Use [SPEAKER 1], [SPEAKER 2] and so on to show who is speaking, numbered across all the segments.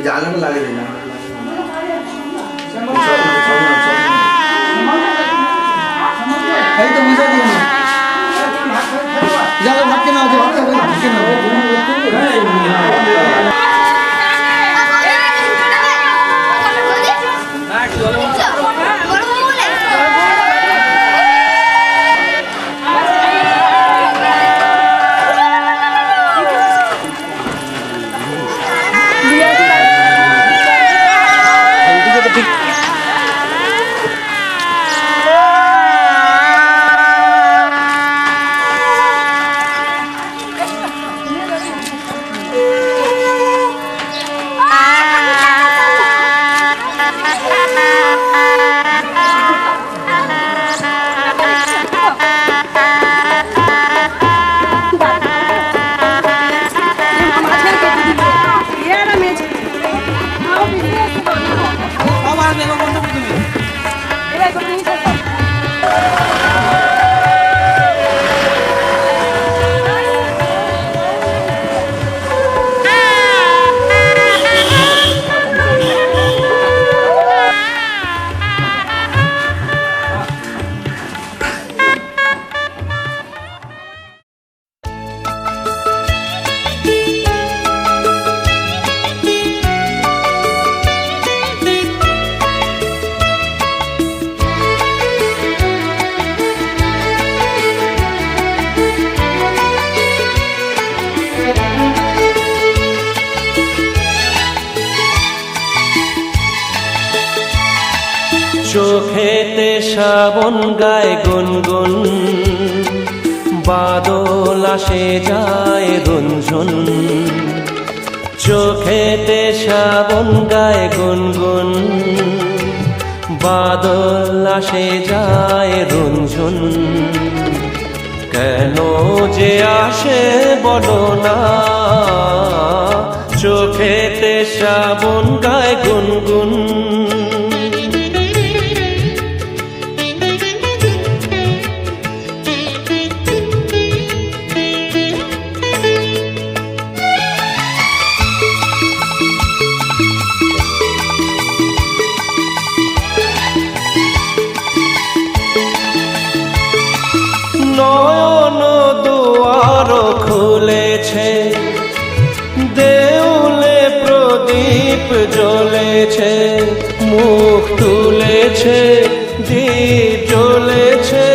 [SPEAKER 1] জানানো লাগে না এই তো বুঝা দিও না যাও ভাত কেনা আছে ভাত কেনা
[SPEAKER 2] চোখেতে শ্রাবণ গায় গুনগুন, বাদল আসে যায় রঞ্জন। চোখেতে শ্রাবণ গায় গুনগুন, বাদল আসে যায় রঞ্জন। কেন যে আসে বলো না, চোখেতে শ্রাবণ গায় গুনগুন। নয়ন দুয়ার খুলেছে, দেউলে প্রদীপ জ্বলেছে, মুখ তুলেছে দীপ জ্বলেছে।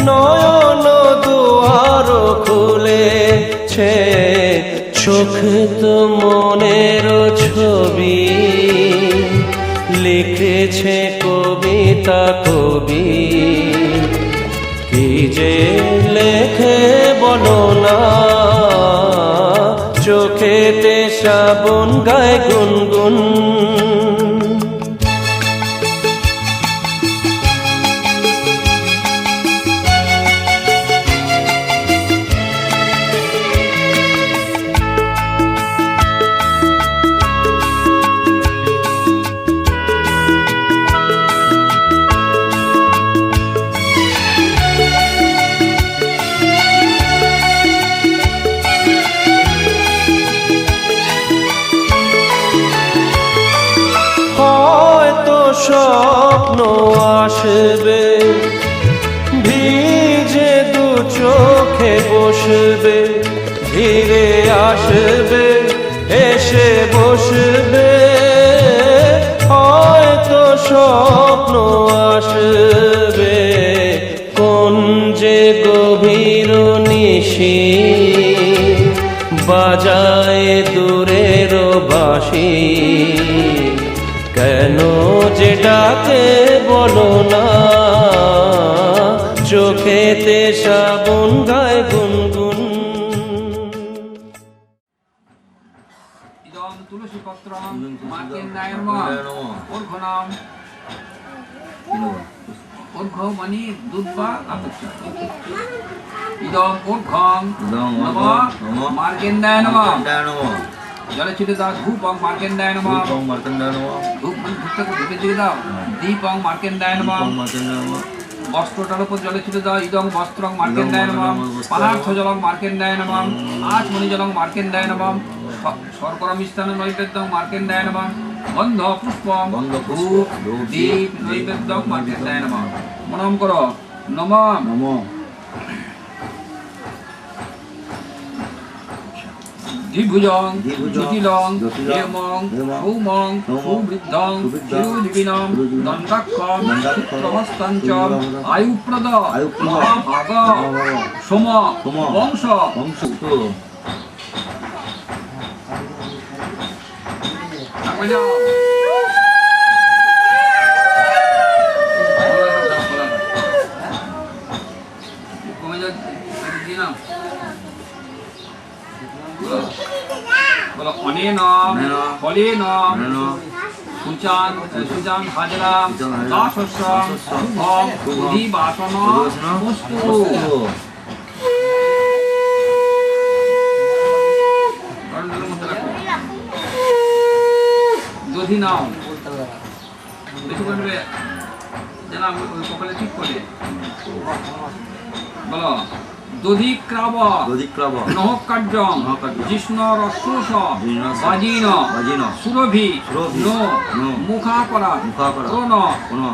[SPEAKER 2] নয়ন দুয়ার খুলেছে, চোখ তো মনের ছবি লিখেছে কবিতা কবি। কি যে লেখে বলো না, চোখেতে শ্রাবণ গায় গুনগুন। স্বপ্ন আসবে, ভিজে দু চোখে বসবে, ধীরে আসবে এসে বসবে। হয়তো স্বপ্ন আসবে, কোন যে গভীর নিশি বাজায় দূরের বাঁশি। কেন যে ডাকে বলো না, চোখেতে শ্রাবণ গায় গুনগুন।
[SPEAKER 3] ইদং তুলসী পত্রং মার্কেন্দায় নমঃ। ওর্ঘনম ঊর্ধ্ব মানে দুধ বা আতপ ইদম ঊর্ধ্বং নমঃ মার্কেন্ডায় নমঃ জলে ছিটে দাও ধূপং মার্কেন্ডায় নমঃ ধূপ মানে ধূপটাকে ধূপে দিয়ে দাও দীপং মার্কেন্ডায় নমঃ বস্ত্রটার উপর জলে ছিটে দাও ইদং বস্ত্রং মার্কেন্ডায় নমঃ পানার্থ জলং মার্কেন্ডায় নমঃ আচমনি জলং মার্কেন্ডায় নমঃ শর্করা মিষ্টান্ন নৈবেদ্যং মার্কেন্ডায় নমঃ গন্ধ পুষ্পং ধূপ দীপ নৈবেদ্যং মার্কেন্ডায় নমঃ প্রণাম করো নমঃ দ্বিভুজং জটিলং হেমং সৌমং সুবৃদ্ধং চিরুদ্বিনং দণ্ডাক্ষং চিত্রহস্তং চ আয়ুপ্রদ মহাভাগ সোম বংশ বলো অনেন ফলেন সুজান হাজরা দাসস্য শুভম উদিবাসন বস্তু দধি নাও বেশি করবে যেন ওই কপালে ঠিক করে বলো দধিক্রাব নহকার্যং জিষ্ণ রসোষ বাজিন সুরভি নো মুখাকরা ক্রণ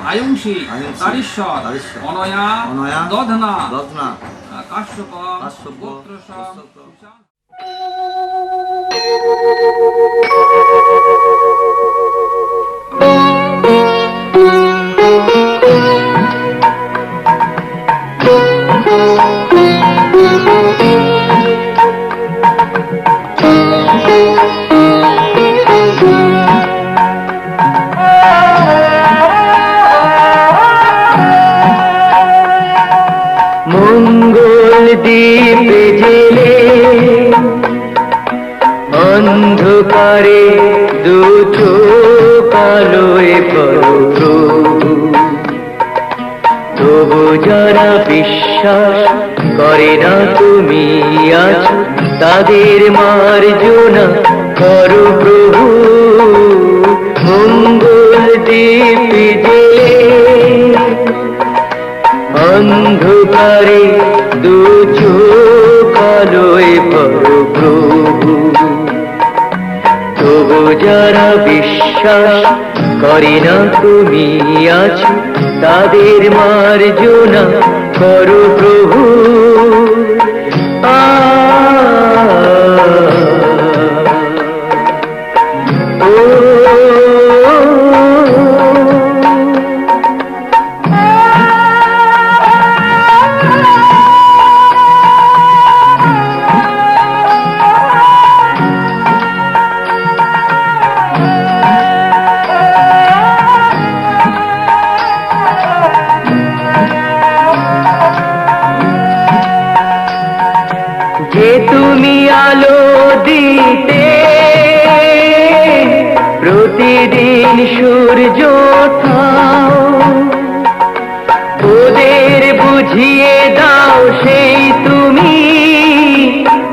[SPEAKER 3] আয়ুংসি তারিশ্বর অনয়া দধনা কাশ্যপ গোত্রশ
[SPEAKER 4] অন্ধকারে দুটো কালোয় প্রভু তবু যারা বিশ্বাস করে না তুমি আছো তাদের মার্জনা করো প্রভু মঙ্গল দ্বীপ জেলে অন্ধকারে দু চোখ আলোয় প্রভু তবু যারা বিশ্বাস করে না তুমি আছো তাদের মার্জনা করো প্রভু যে তুমি আলো দিতে প্রতিদিন সূর্য উঠাও ওদের বুঝিয়ে দাও সেই তুমি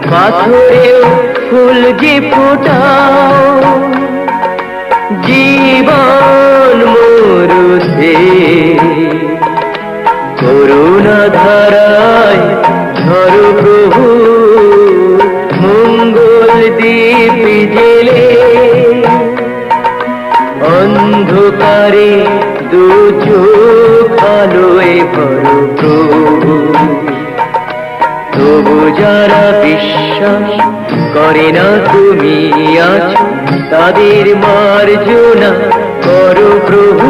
[SPEAKER 4] পাথরেও ফুল যে ফোটাও জীবন মরুতে করুণা ধারায় ধরো প্রভু মঙ্গল দ্বীপ জেলে অন্ধকারে দু চোখ আলোয় ভরো প্রভু তবু যারা বিশ্বাস করে না তুমি আছো তাদের মার্জনা করো প্রভু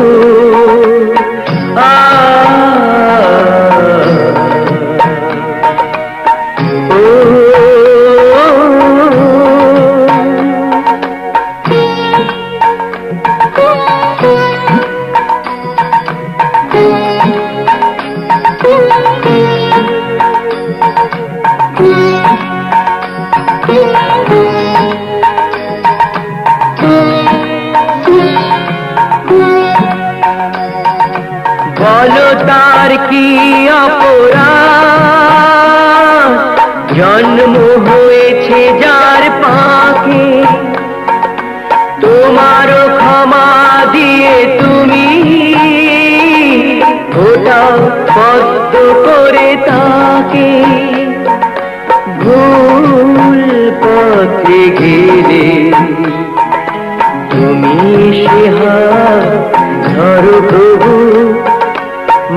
[SPEAKER 4] বলো তার কি অপরাধ, জন্ম হয়েছে যার পাকে, তোমারও ক্ষমা দিয়ে তুমি ওটাও পদ্ম করে তাকে। ভুল পথে গেলে তুমি সে হাত ধরো প্রভু,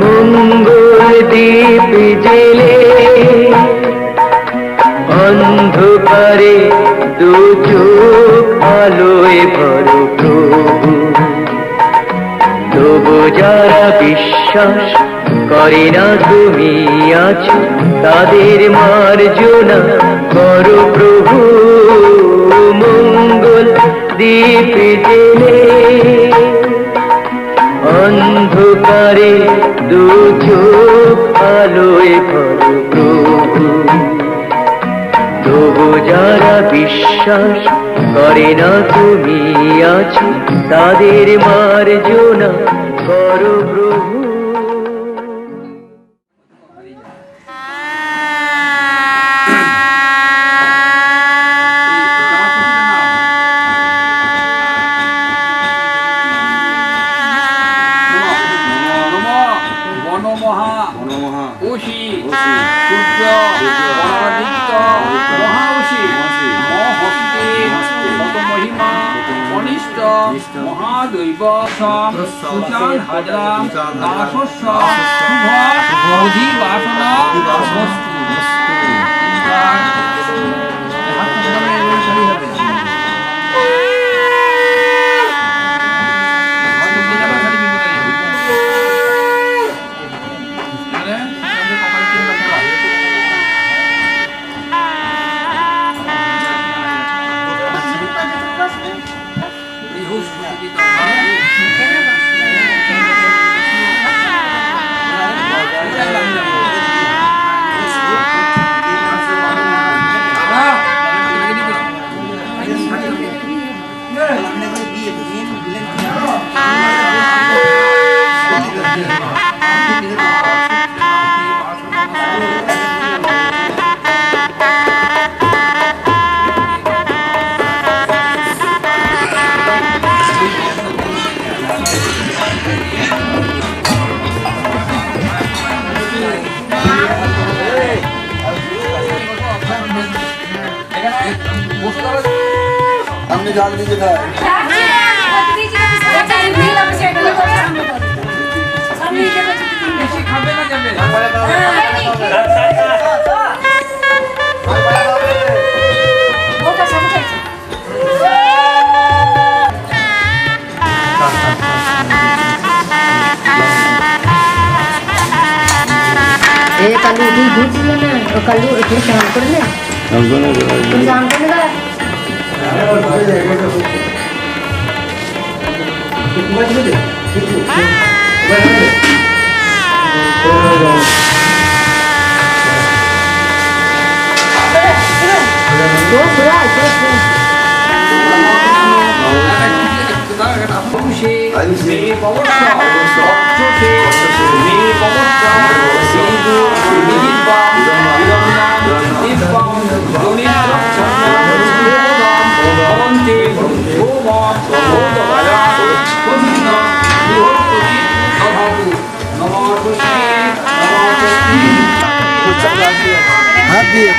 [SPEAKER 4] মঙ্গল দীপ জেলে অন্ধকারে দু চোখ আলোয় ভরো প্রভু। তবু যারা বিশ্বাস করে না তুমি আছো, তাদের মার্জনা করো প্রভু, মঙ্গল দীপ জেলে অন্ধকারে দু চোখ আলোয় ভরো প্রভু। তবু যারা বিশ্বাস করে না তুমি আছো, তাদের মার্জনা করো প্রভু।
[SPEAKER 3] মহাদৈব সুচান হাজরাম দাসস্য শুভ অধিবাসনা বস্তু।
[SPEAKER 1] हमने जान लीजिए था
[SPEAKER 5] কালু ঘুরছিল না ও কালু একটু স্নান করলে স্নান করলে
[SPEAKER 1] हाथ दिए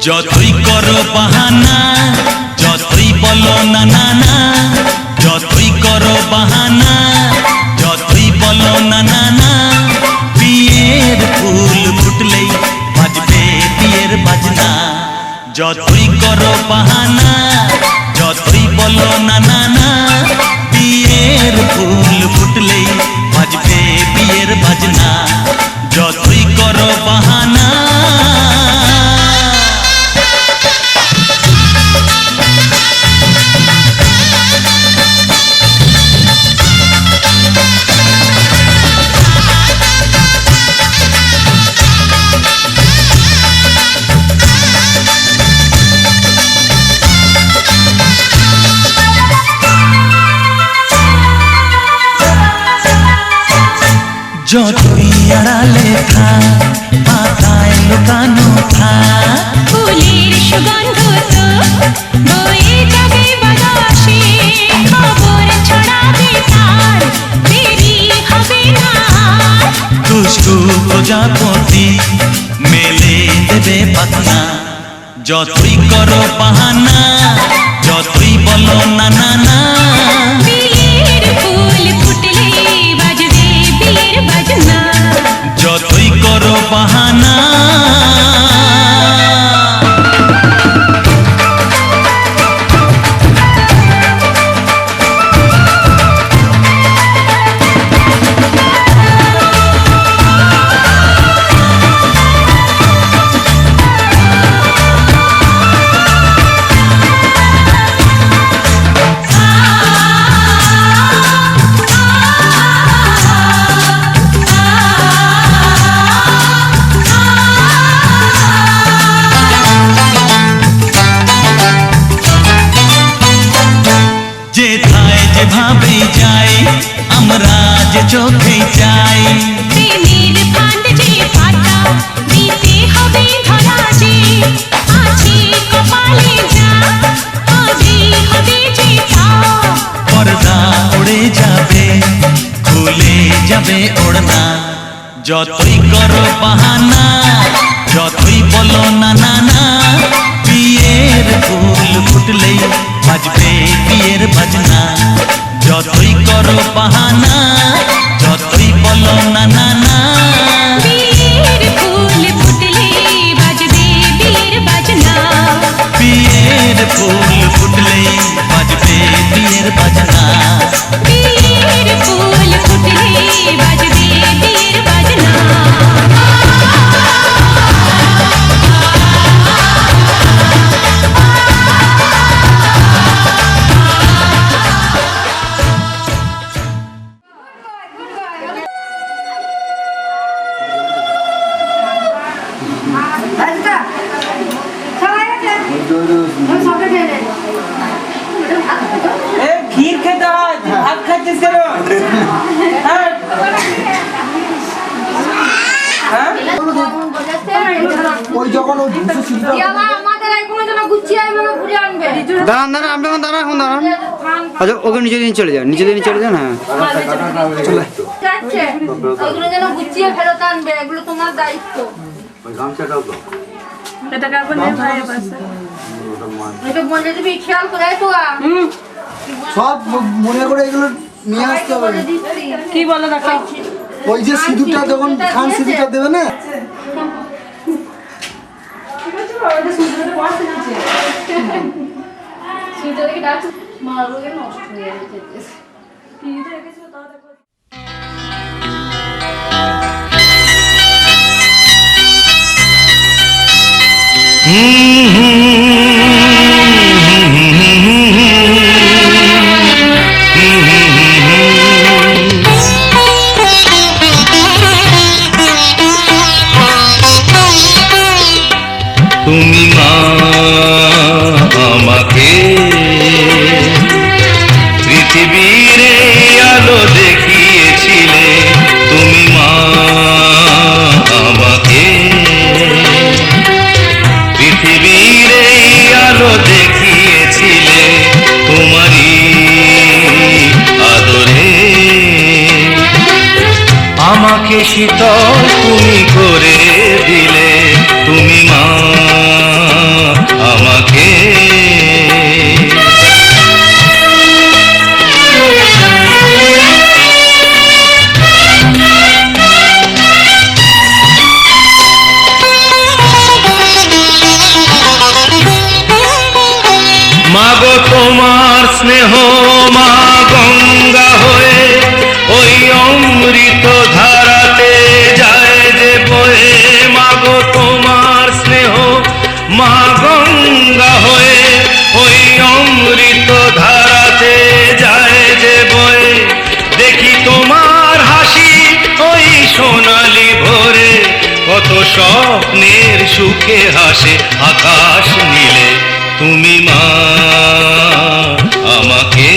[SPEAKER 6] যতই করো বাহানা, যতই বলো না না না, যতই করো বাহানা, যতই বলো না না না, বিয়ের ফুল ফুটলেই বাজবে বিয়ের বাজনা। যতই করো বাহানা, যতই বলো না না না, বিয়ের ফুল ফুটলেই বাজবে বিয়ের বাজনা। যতই করো বাহানা। যতই আড়ালে থাক, পাতায় লুকানো থাক,
[SPEAKER 7] ফুলের সুগন্ধ তো বয়ে যাবে বাতাসে, খবর ছড়াবে তার, দেরি হবে না।
[SPEAKER 6] দুষ্টু প্রজাপতি মেলে দেবে পাখনা। যতই করো বাহানা, যতই বলো না না না,
[SPEAKER 7] বিয়ের ফুল ফুটলে বাজবে বিয়ের বাজনা।
[SPEAKER 6] যতই করো বাহানা। যেথায় যেভাবে যাই, আমরা যে চোখে চাই,
[SPEAKER 7] প্রেমের ফান্ড যে ফাটা, দিতে হবে ধরা যে, আছে কপালে যা, আজই হবে যে তা।
[SPEAKER 6] পর্দা উড়ে যাবে, খুলে যাবে ওড়না। যতই করো বাহানা, যতই বলো না না না, বিয়ের ফুল ফুটলেই বাজবে বিয়ের বাজনা। যতই করো বাহানা, যতই বলো না না না,
[SPEAKER 7] বিয়ের ফুল ফুটলে বাজবে বিয়ের বাজনা।
[SPEAKER 6] বিয়ের ফুল ফুটলেই বাজবে বিয়ের বাজনা।
[SPEAKER 7] বিয়ের ফুল ফুটলে বাজবে বিয়ের বাজনা।
[SPEAKER 8] ক্ষীর খেতে হয়, ভাত খাচ্ছিস কেন? হ্যাঁ? হ্যাঁ?
[SPEAKER 1] ওই যখন ও দুশো সিঁড়িটা
[SPEAKER 9] দাঁড়ান দাঁড়ান, আপনি এখন দাঁড়ান, এখন দাঁড়ান। আচ্ছা, ওকে নিচে দিন চলে যান, নিচে দিন চলে যান। হ্যাঁ চলে
[SPEAKER 5] ওইগুলো যেন গুছিয়ে ফেরত আনবে, এগুলো তোমার দায়িত্ব।
[SPEAKER 1] ওই গামছাটাও তো
[SPEAKER 5] এটা মনে দিবি, খেয়াল করে তো।
[SPEAKER 1] সব মনে করে এগুলো নিয়ে আসতে হবে।
[SPEAKER 5] কি বলো দেখো,
[SPEAKER 1] ওই যে সিঁদুরটা যখন খান সিঁদুরটা দেবে না,
[SPEAKER 6] তুমি মা আমাকে পৃথিবীর আলো দেখিয়েছিলে, তুমি মা আমাকে পৃথিবীর আলো দেখিয়েছিলে, তোমারই আদরে আমাকে শীতল তুমি করে দিলে। তুমি মা আমাকে। মাগো তোমার স্নেহ মা গঙ্গা হয়ে ওই অমৃত ধারাতে যায় যে বয়ে। মাগো তোমার স্নেহ মা গঙ্গা হয়ে ওই অমৃত ধারাতে যায় যে বয়ে। দেখি তোমার হাসি ওই সোনালি ভোরে, কত স্বপ্নের সুখে হাসে আকাশ নীলে। তুমি মা আমাকে।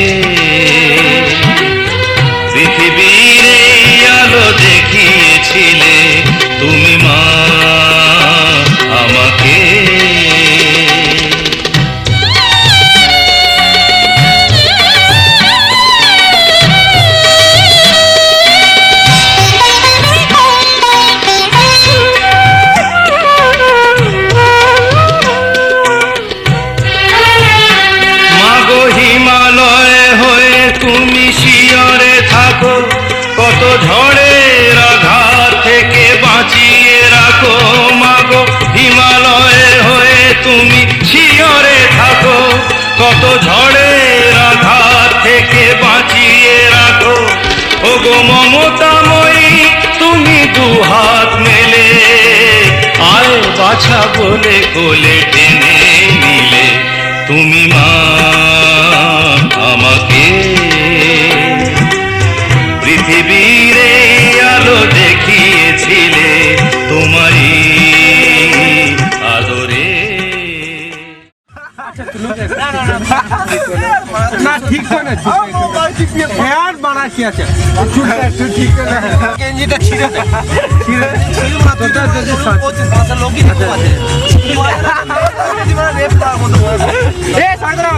[SPEAKER 6] পৃথিবীর এই আলো দেখিয়েছিলে, তুমি মা আমাকে। মাগো হিমালয় হয়ে তুমি শিয়রে থাকো, কত ঝড়ের আঘাত থেকে বাঁচিয়ে রাখো। মাগো হিমালয় হয়ে তুমি শিয়রে থাকো, কত ঝড়ের আঘাত থেকে বাঁচিয়ে রাখো। ওগো মমতাময়ী তুমি দুহাত মেলে, আয় বাছা বলে কোলে টেনে নিলে। তুমি মা আমাকে। পৃথিবীর এই আলো দেখিয়েছিলে, তোমারই আদরে।
[SPEAKER 8] না ঠিক তো না, ফ্যান বানা কি আছে ঠিক না, গেঞ্জিটা ছিঁড়ে দে, ছিঁড়ে না তোটা যদি পাঁচটা লোকই দেখতে পাচ্ছে রেপ করার মতো এ ছাড় দাও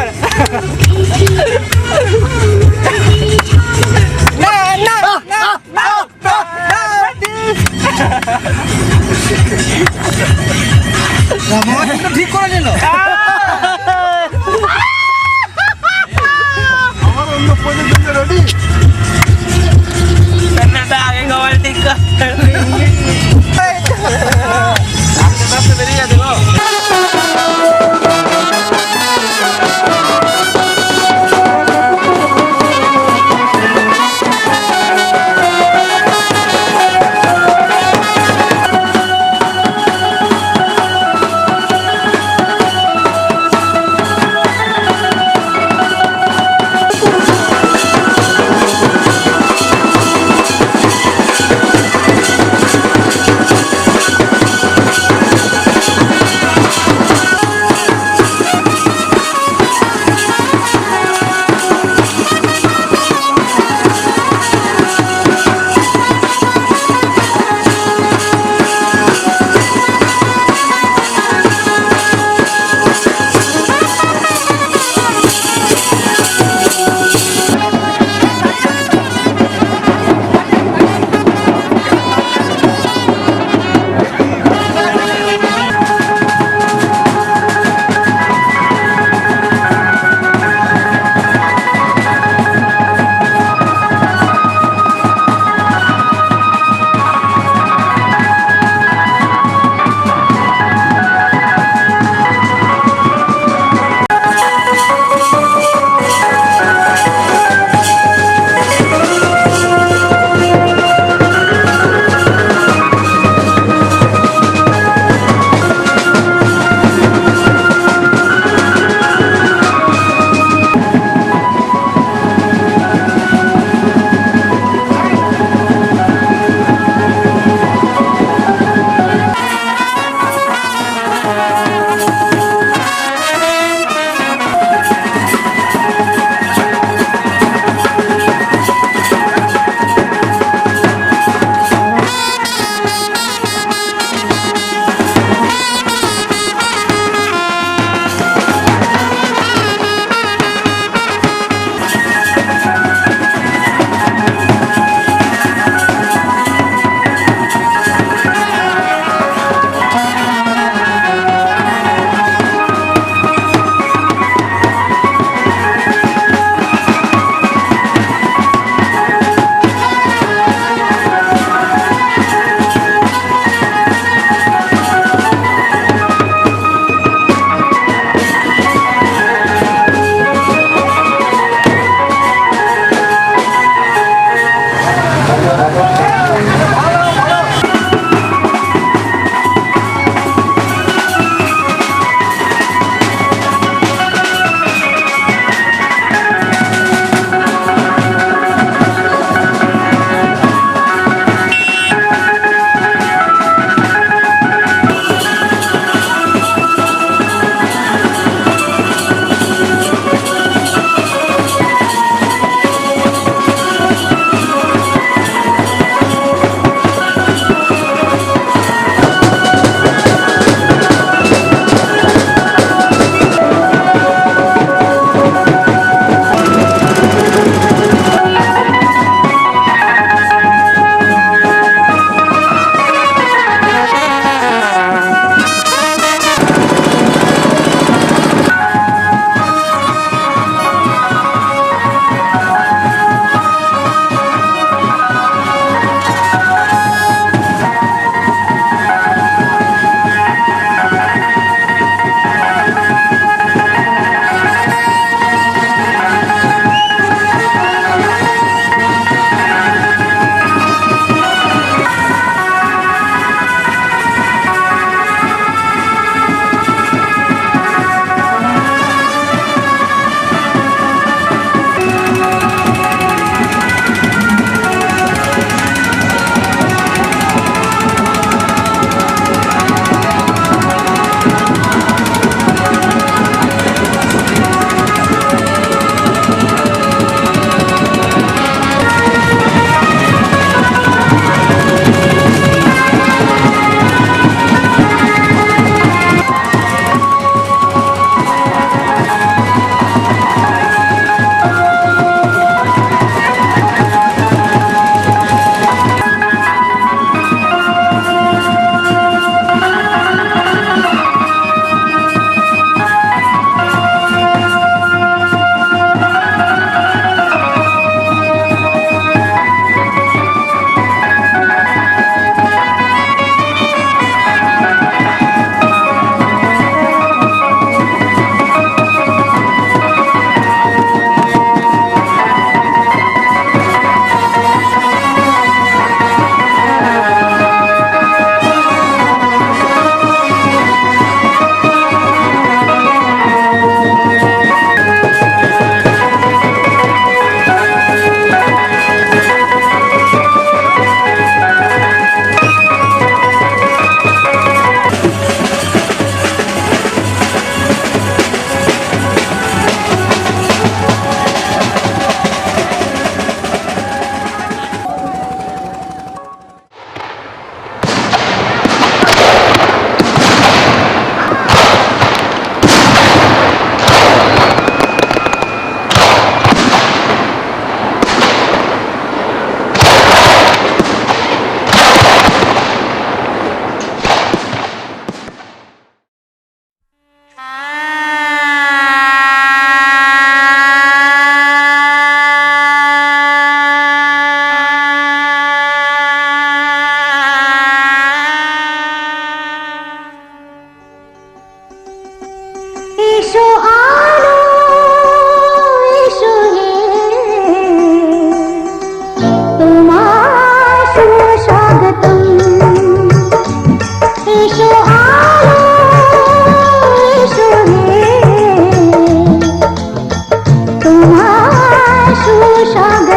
[SPEAKER 8] না না না না ঠিক করে নিল। আমার অন্য পর্যন্ত রেডি আগে গাওয়াল ঠিক বেরিয়ে যাবে।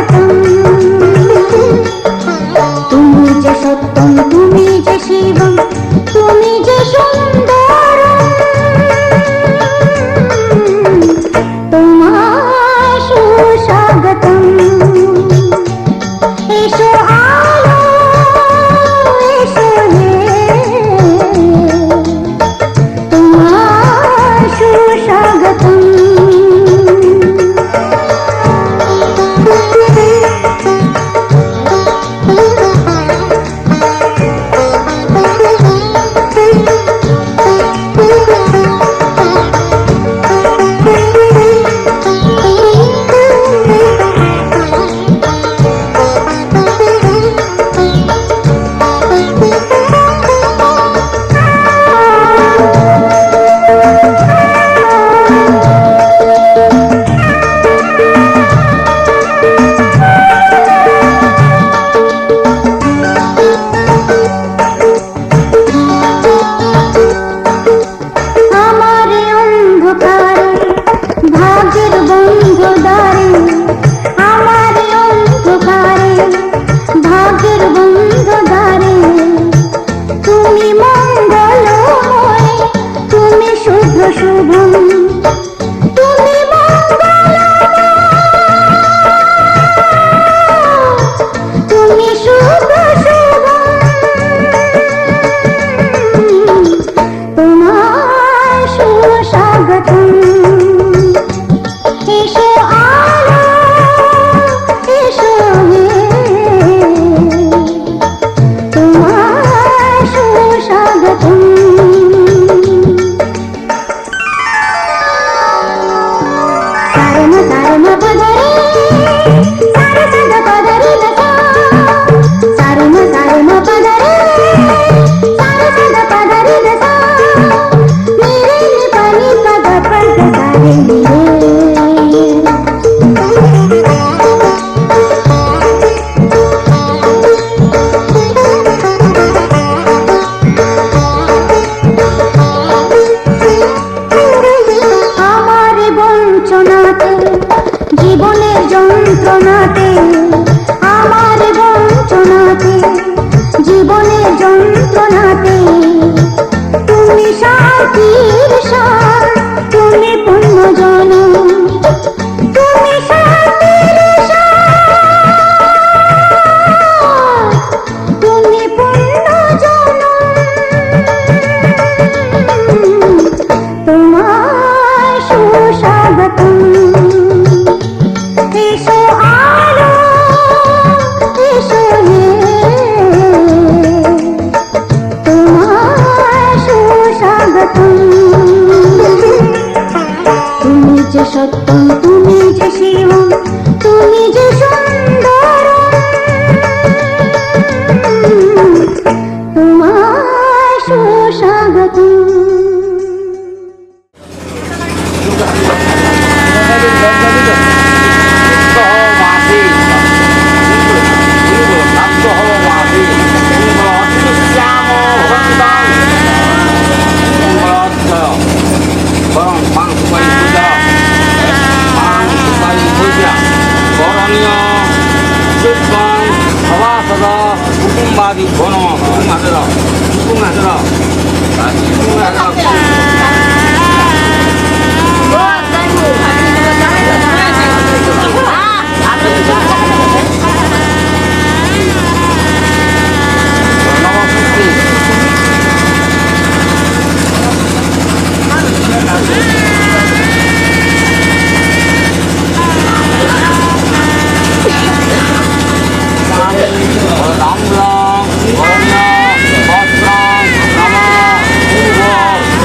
[SPEAKER 7] স্বাগতম তুমি যে সত্যম তুমি যে শিবম তুমি যে সুন্দর তোমায় সুস্বাগতম এসো আলো এসো হে তোমায় সুস্বাগতম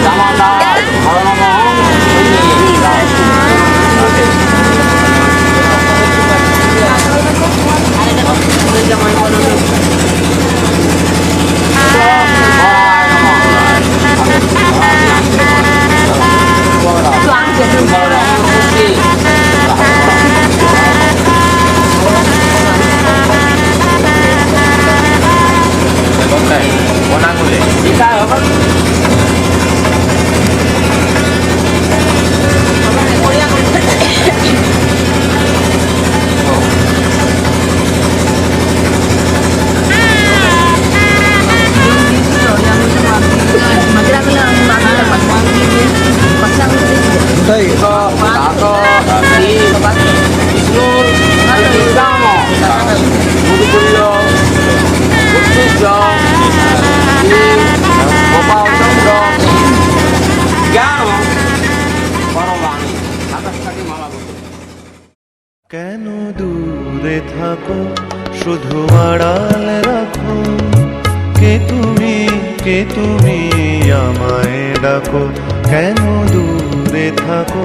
[SPEAKER 3] Ram
[SPEAKER 6] শুধু আড়াল রাখো। কে তুমি আমায় ডাকো, কেন দূরে থাকো,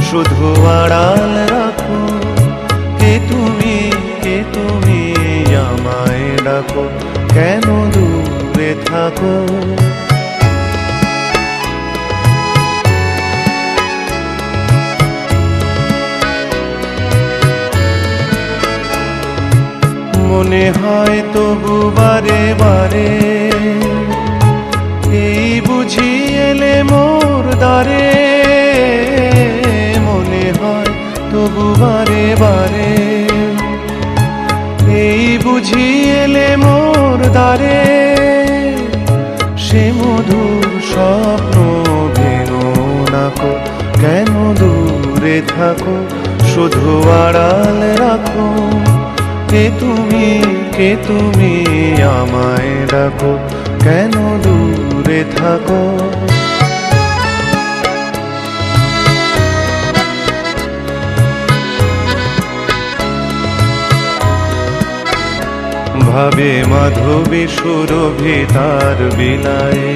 [SPEAKER 6] শুধু আড়াল রাখো। কে তুমি আমায় ডাকো, কেন দূরে থাকো। মনে হয় তবু বারে বারে, এই বুঝি এলে মোর দ্বারে। মনে হয় তবু বারে বারে, এই বুঝি এলে মোর দ্বারে। সে মধুর স্বপ্ন ভেঙো নাকো, কেন দূরে থাকো, শুধু আড়াল রাখো। কে তুমি আমায় ডাকো, কেন দূরে থাকো। ভাবে মাধবী সুরভিতার বিলায়ে,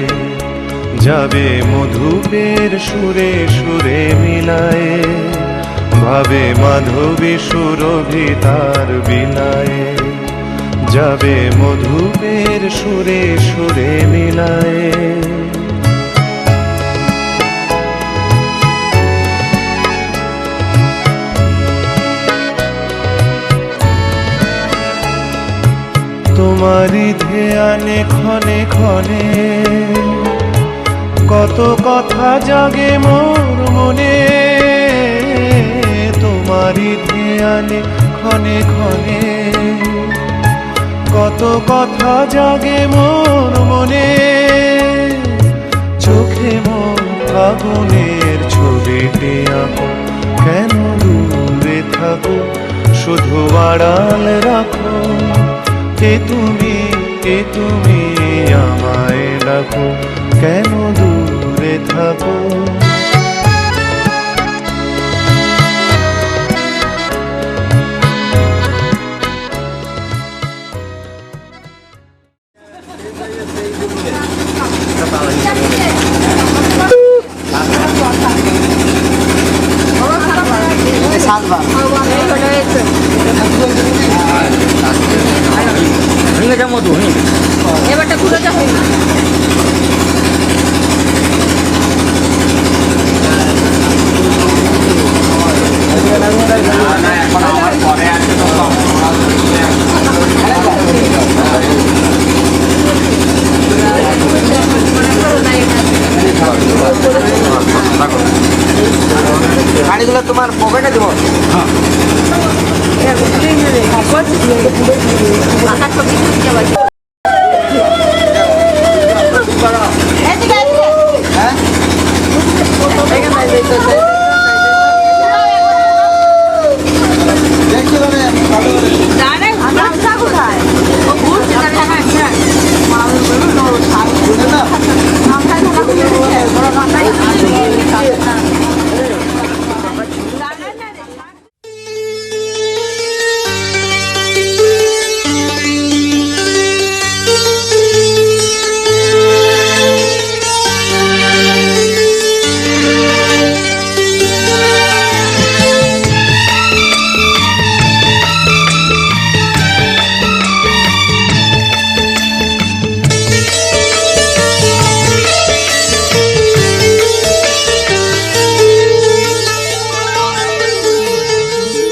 [SPEAKER 6] যাবে মধুপের সুরে সুরে মিলায়ে। ভাবে মাধবী সুরভিতার বিলায়ে, যাবে মধুপের সুরে সুরে মিলায়ে। তোমারি ধ্যানে ক্ষণে ক্ষণে, কত কথা জাগে মোর মনে। তোমারি ধ্যানে ক্ষণে ক্ষণে, কত কথা জাগে মোর মনে। চোখে মোর আগুনের ছবিটি আঁকো, কেন দূরে থাকো, শুধু আড়াল রাখো। কে তুমি আমায় ডাকো, কেন দূরে থাকো।
[SPEAKER 5] এবারটা ঘুরেটা হয়ে
[SPEAKER 8] গাড়িগুলো তোমার পকেটে দেবো।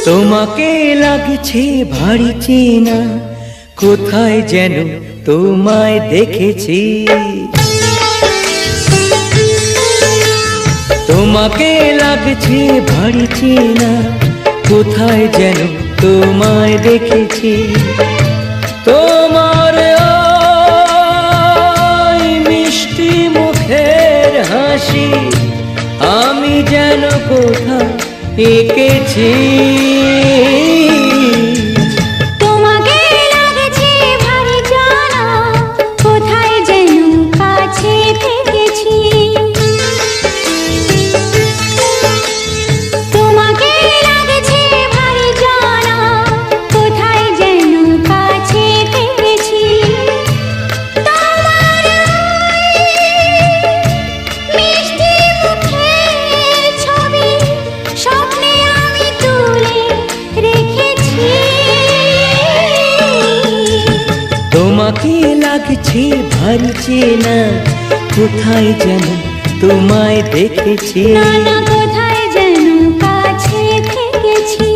[SPEAKER 4] তোমাকে লাগছে ভারী চেনা, কোথায় যেন তোমায় দেখেছি। তোমাকে লাগছে ভারী চেনা, কোথায় যেন তোমায় দেখেছি। তোমার ওই মিষ্টি মুখের হাসি আমি যেন কোথায় এঁকেছি।
[SPEAKER 7] তোমাকে লাগছে ভারী জানা, কোথায় যেন কাছে থেকেছি। তোমাকে লাগছে ভারী জানা, কোথায় যেন
[SPEAKER 4] তোমাকে লাগছে ভারী চেনা, কোথায় যেন তোমায় দেখেছি।
[SPEAKER 7] নানা কোথায় যেন কাছে থেকেছি।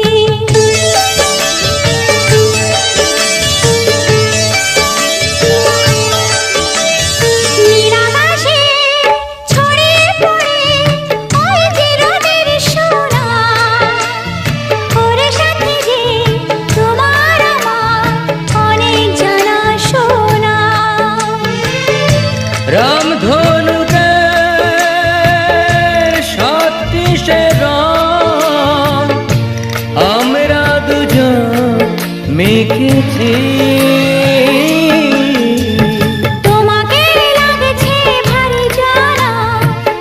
[SPEAKER 7] নিরাকাশে ছড়িয়ে পড়ে ওই যে রোদের সোনা, ওর সাথে যে তোমার আমার অনেক জানা শোনা।
[SPEAKER 4] রামধনুকে সত্যিশে রং আমরা দুজন মেখেছি।
[SPEAKER 7] তোমাকে লাগছে ভারী জানা,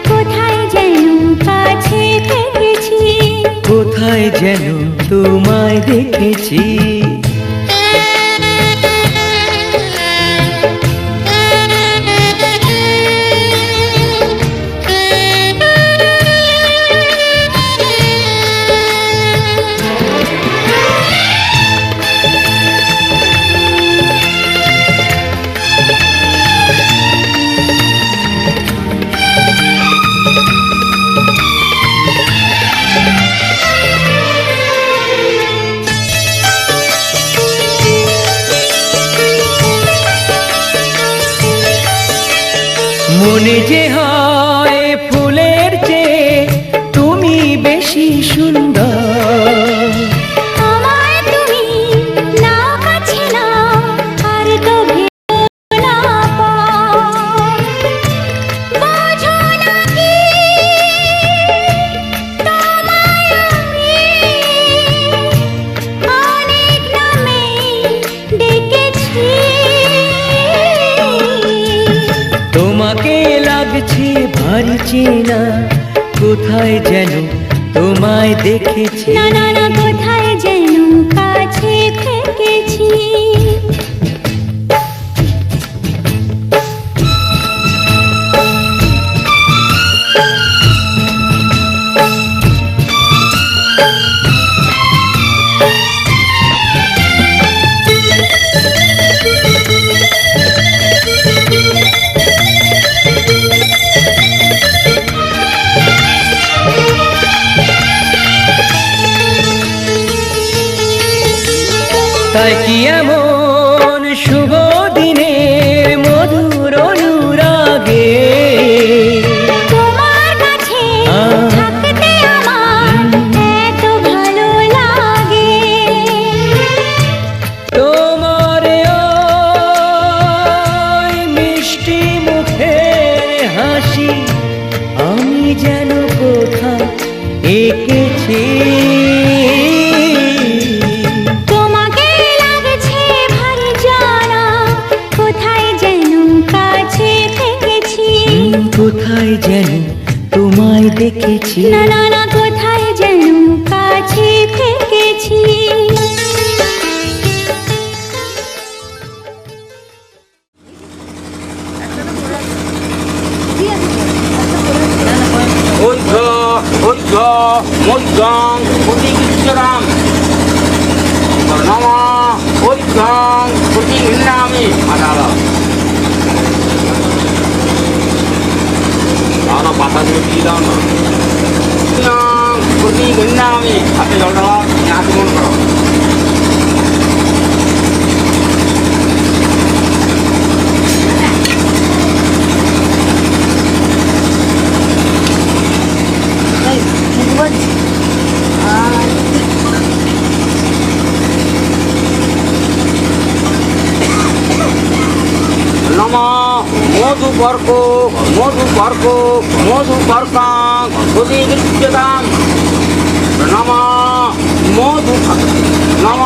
[SPEAKER 7] কোথায় যেন কাছে থেকেছি।
[SPEAKER 4] কোথায় যেন তোমায় দেখেছি। মনে যে হয় ফুলের চেয়ে তুমি বেশি সুন্দর।
[SPEAKER 7] আমায় তুমি নাও কাছে নাও, আর তো ভেবো না পাও। বোঝো না কি তোমায় আমি অনেক নামেই ডেকেছি।
[SPEAKER 4] তোমাকে লাগছে ভারী চেনা, কোথায় যেন তোমায় দেখেছি।
[SPEAKER 7] না না না কোথায় যেন কাছে থেকেছি।
[SPEAKER 4] তাই কি এমন শুভ দিনে মধুর অনুরাগে
[SPEAKER 7] তোমার কাছে থাকতে আমার এত ভালো লাগে।
[SPEAKER 4] তোমার ওই মিষ্টি মুখের হাসি আমি যেন কোথাও এঁকেছি।
[SPEAKER 7] তোমাকে লাগছে ভারী জানা, কোথায় যেন কাছে থেকেছি।
[SPEAKER 4] কোথায় যেন তোমায় দেখেছি।
[SPEAKER 7] না না না কোথায় যেন কাছে থেকেছি।
[SPEAKER 3] মধ্যং প্রতিগৃহ্যতাম নম ঐক্যং প্রতিগৃহ্ণামি। আদালত দাও পাতা দিয়ে দিয়ে দাও না। প্রতিগৃহ্ণামি হাতে জল ঢালা, হাতে মন করো। নম মধুপর্ক মধুপর্ক মধুপর্কাং প্রতিগৃহ্যতাম নম মধু নম।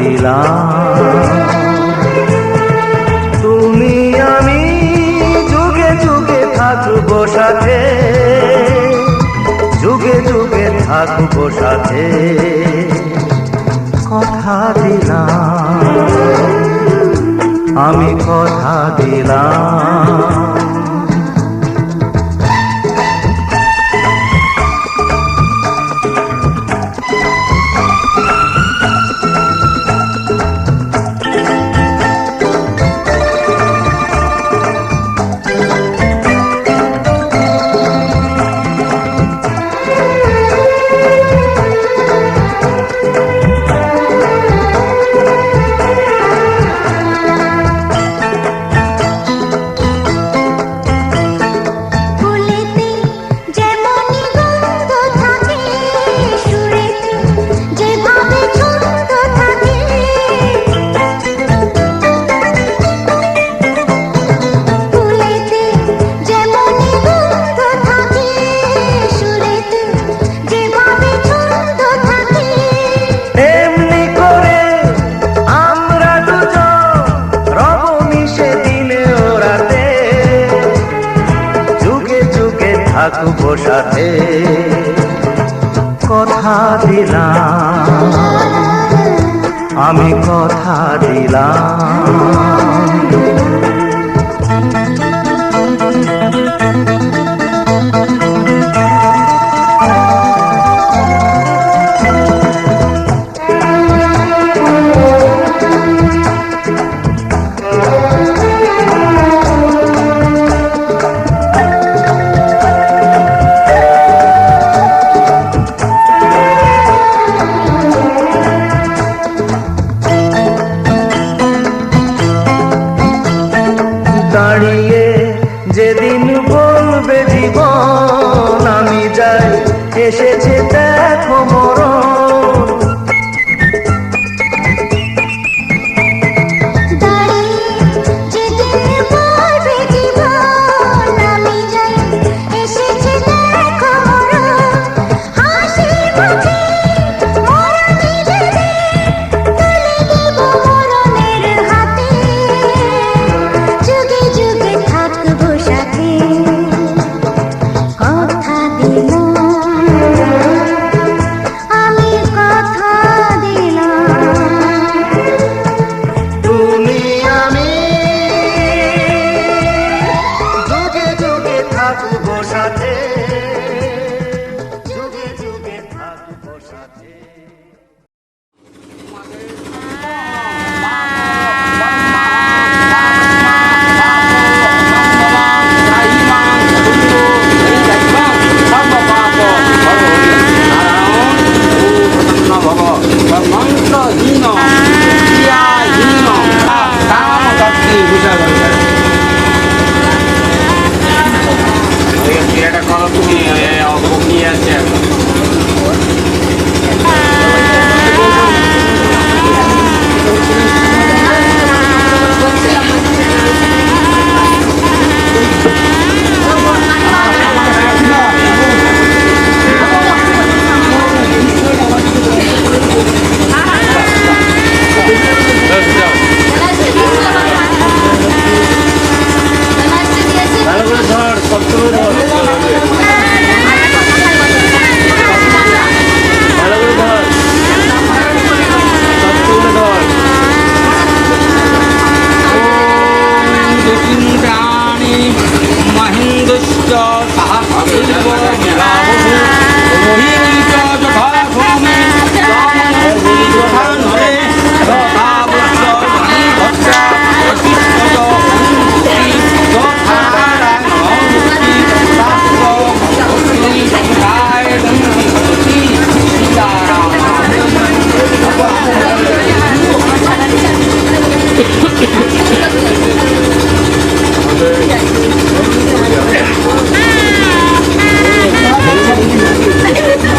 [SPEAKER 6] দিলাম। তুমি আমি যুগে যুগে থাকবো সাথে, যুগে যুগে থাকবো সাথে, কথা দিলাম, আমি কথা দিলাম।
[SPEAKER 7] ফুলেতে যেমনই গন্ধ থাকে, সুরেতে যেভাবে ছন্দ থাকে, ফুলেতে যেমনই গন্ধ থাকে, সুরেতে যেভাবে ছন্দ থাকে,
[SPEAKER 6] এমনি করে আমরা দুজন রব মিশে দিনে ও রাতে, যুগে যুগে থাকবো সাথে, কথা দিলাম, আমি কথা দিলাম। দাঁড়িয়ে যেদিন বলবে জীবন আমি যাই, এসেছে দেখো মরণ।
[SPEAKER 7] দাঁড়িয়ে যেদিন বলবে জীবন আমি যাই, এসেছে দেখো মরণ, হাসি মুখে মরণে দেবে, তুলে দেব মরণের হাতে, যুগে যুগে থাকবো সাথে, কথা দিলাম, আমি কথা দিলাম।
[SPEAKER 6] তুমি আমি যুগে যুগে থাকবো সাথে, যুগে যুগে থাকবো সাথে।
[SPEAKER 3] এটা করো তুমি অল্প কি আছে
[SPEAKER 2] ভালো করে ধর, শক্ত করে ধর। ভালো করে ধর, শক্ত করে ধর।
[SPEAKER 3] দুটিন্দ্রাণি মহেন্দ্রশ্চ সাহস্রীব বিরাবহু রোহিণীচ যথা ভূমি যথান্তে যথাবুদ্ধ ধনিভদ্রা বশিষ্ঠজ অঙ্কুতি যথারায়ণ ভক্তি শাস্ত্র ভক্তি সংখ্যায় ভক্তি সীতারাম
[SPEAKER 7] Thank you.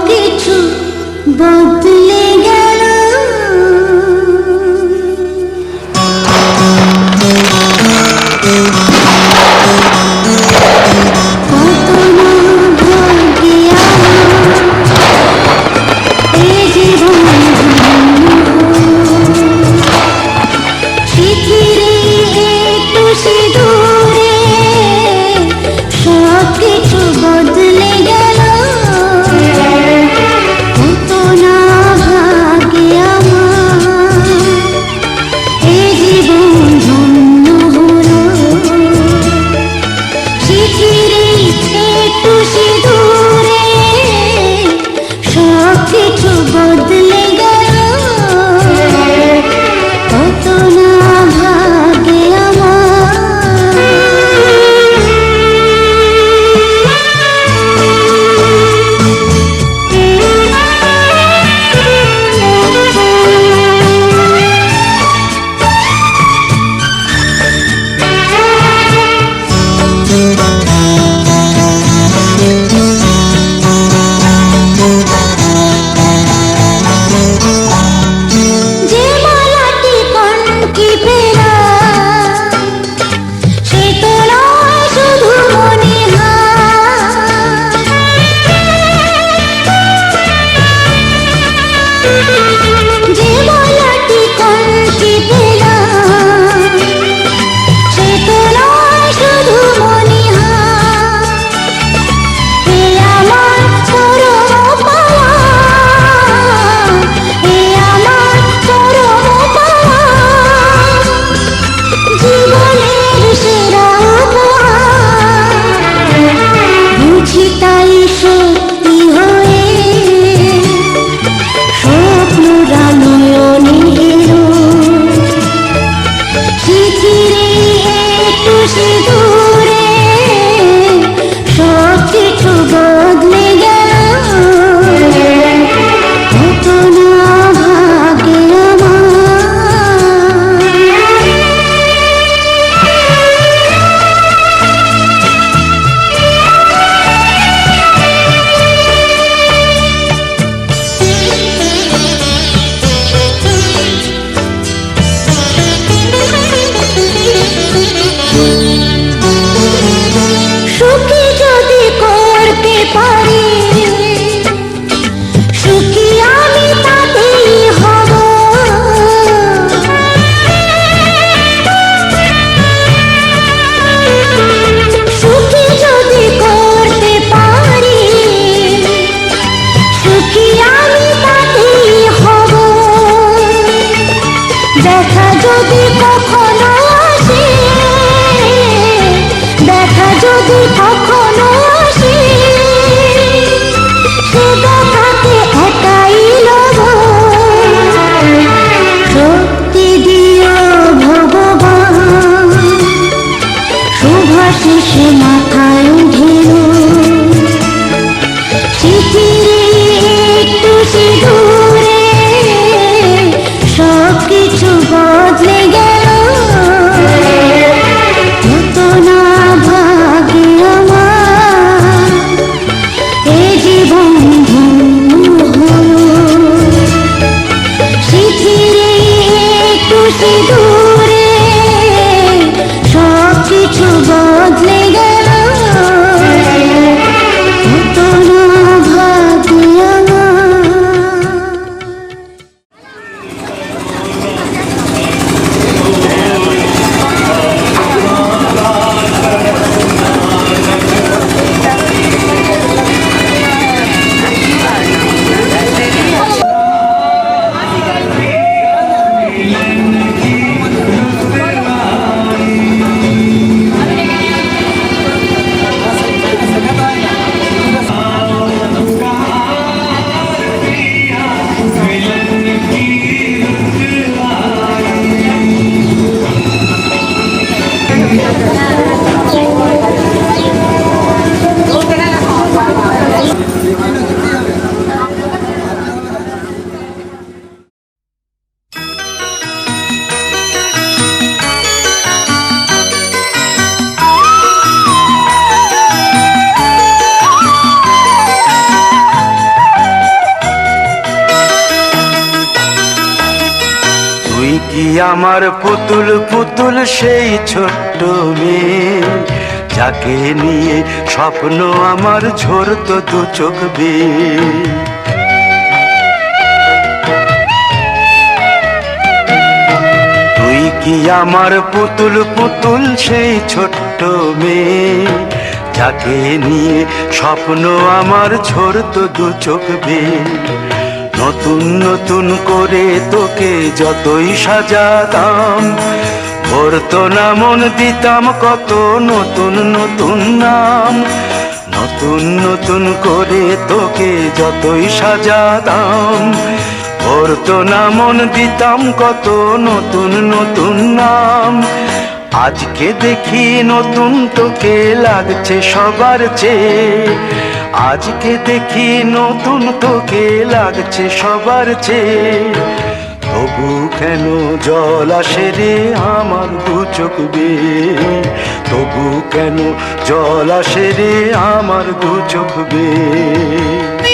[SPEAKER 7] কিছু বদলে গেল। কত না ভাগ্যে আমার এ জীবন শিথিরে একটু সিঁদুরে সব কিছু বদলে গেল। কত না ভাগ্যে আমার এ জীবন ধন্য হলো। শিথিরে একটু সিঁদুরে সব কিছু বদলে গেল। কত না ভাগ্যে যে মালাটি কনকি ফেরা সে তো নয় শুধু মনিহার। যে মালাটি কনকি ফেরা সে তো নয় শুধু মনিহার। এ আমার চরম পাওয়া, এ আমার চরম পাওয়া, জীবনের সেরা উপহার। বুঝি তাই সত্যি হয়ে স্বপ্নরা নয়নে এলো। শিথিরে একটু সিঁদুরে সব কিছু বদলে গেল। কত না ভাগ্যে সুখী যদি করতে পারি, সুখী আমি তাতেই হব। সুখী যদি করতে পারি, সুখী আমি তাতেই হব। দেখা যদি কখনো আসে, দেখা যদি কখনো আসে, সে দেখাতে একাই লব। শক্তি দিও ভগবান, শুভাশিসে মাথায় ঢেলো। শিথিরে একটু সিঁদুরে সব কিছু বদলে গেল।
[SPEAKER 6] কি আমার পুতুল পুতুল সেই ছোট্ট মেয়ে, যাকে নিয়ে স্বপ্ন আমার ঝরতো দু চোখ বেয়ে। তুই কি আমার পুতুল পুতুল সেই ছোট্ট মেয়ে, যাকে নিয়ে স্বপ্ন আমার ঝরতো দু চোখ বেয়ে। নতুন নতুন করে তোকে যতই সাজাতাম, ভরতো না মন, দিতাম কত নতুন নতুন নাম। নতুন নতুন করে তোকে যতই সাজাতাম, ভরতো না মন, দিতাম কত নতুন নতুন নাম। আজকে দেখি নতুন তোকে লাগছে সবার চেয়ে, আজকে দেখি নতুন তোকে লাগছে সবার চেয়ে। তবু কেন জল আসে রে আমার দু চোখ বেয়ে, তবু কেন জল আসে রে আমার দু চোখ বেয়ে।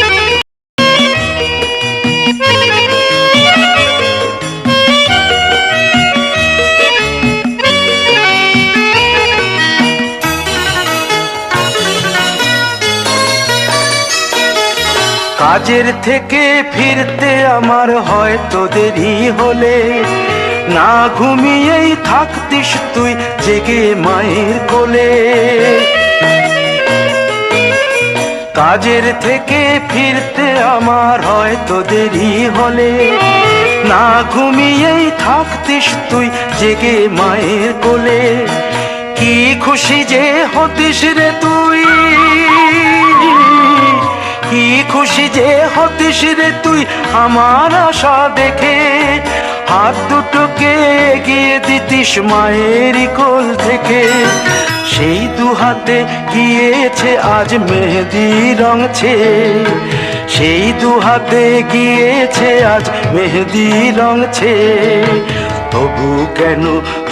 [SPEAKER 6] কাজের থেকে ফিরতে আমার হয়তো দেরি হলে, না ঘুমিয়েই থাকতিস তুই জেগে মায়ের কোলে। কাজের থেকে ফিরতে আমার হয়তো দেরি হলে, না ঘুমিয়েই থাকতিস তুই জেগে মায়ের কোলে। কি খুশি যে হতিস রে তুই, কি খুশি যে হতিস রে তুই আমার আশা দেখে। হাত দুটোকে এগিয়ে দিতিস মায়ের কোল থেকে, সেই দু হাতে গিয়েছে আজ মেহেদি রং ছেয়ে। সেই দু হাতে গিয়েছে আজ মেহেদি রং ছেয়ে। তবু কেন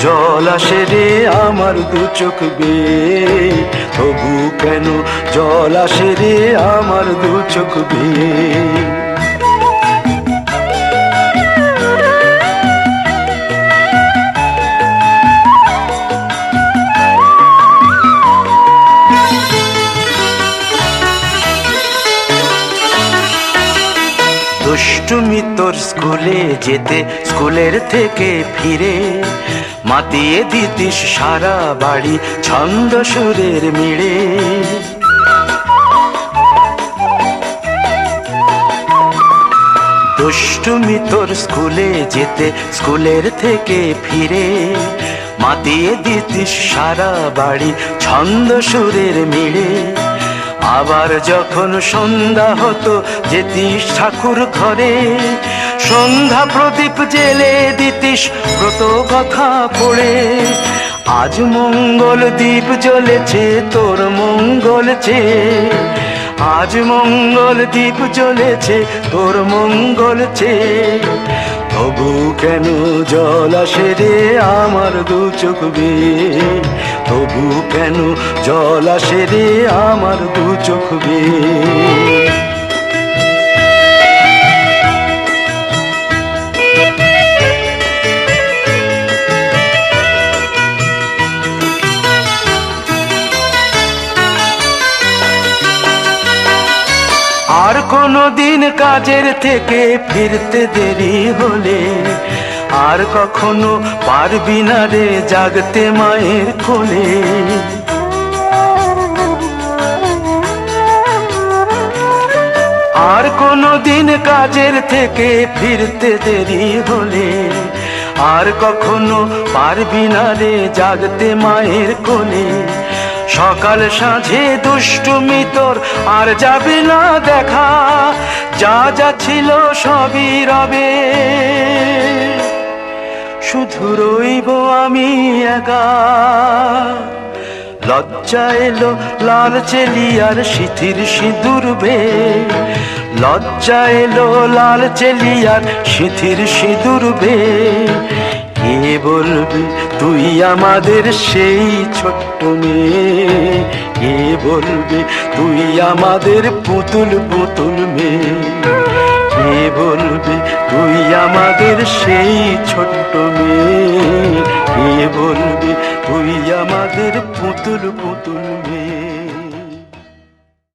[SPEAKER 6] জল আসে রে আমার দু চোখ বেয়ে, তবু কেন জল আসে রে আমার দু চোখ বেয়ে। দুষ্টুমি তোর স্কুলে যেতে, স্কুলের থেকে ফিরে মাতিয়ে দিতিস সারা বাড়ি ছন্দ সুরের মিড়ে। দুষ্টুমি তোর স্কুলে যেতে, স্কুলের থেকে ফিরে মাতিয়ে দিতিস সারা বাড়ি ছন্দ সুরের মিড়ে। আবার যখন সন্ধ্যা হতো যেতিস ঠাকুর ঘরে, সন্ধ্যা প্রদীপ জেলে দিতিস ব্রত কথা পড়ে। আজ মঙ্গল দ্বীপ জ্বলেছে তোর মঙ্গল চেয়ে, আজ মঙ্গল দ্বীপ জ্বলেছে তোর মঙ্গল চেয়ে। তবু কেন জল আসে রে আমার দু চোখ বেয়ে, তবু কেন জল আসে রে আমার দু চোখ বেয়ে। আর কোনো দিন কাজের থেকে ফিরতে দেরি হলে, আর কখনো পারবি না রে জাগতে মায়ের কোলে। আর কোনো দিন কাজের থেকে ফিরতে দেরি হলে, আর কখনো পারবি না রে জাগতে মায়ের কোলে। সকাল সাঁঝে দুষ্টুমি তোর আর যাবে না দেখা, যা যা ছিল সবই রবে, শুধু রইব আমি একা। লজ্জা এলো লাল চেলিয়ার সিথির সিঁদুর বেয়ে, লজ্জা এলো লাল চেলিয়ার সিথির সিঁদুর বেয়ে। কে বলবি তুই আমাদের সেই ছোট্ট মেয়ে, কে বলবি তুই আমাদের পুতুল পুতুল মেয়ে, কে বলবি তুই আমাদের সেই ছোট্ট মেয়ে, কে বলবে তুই আমাদের পুতুল পুতুল মেয়ে।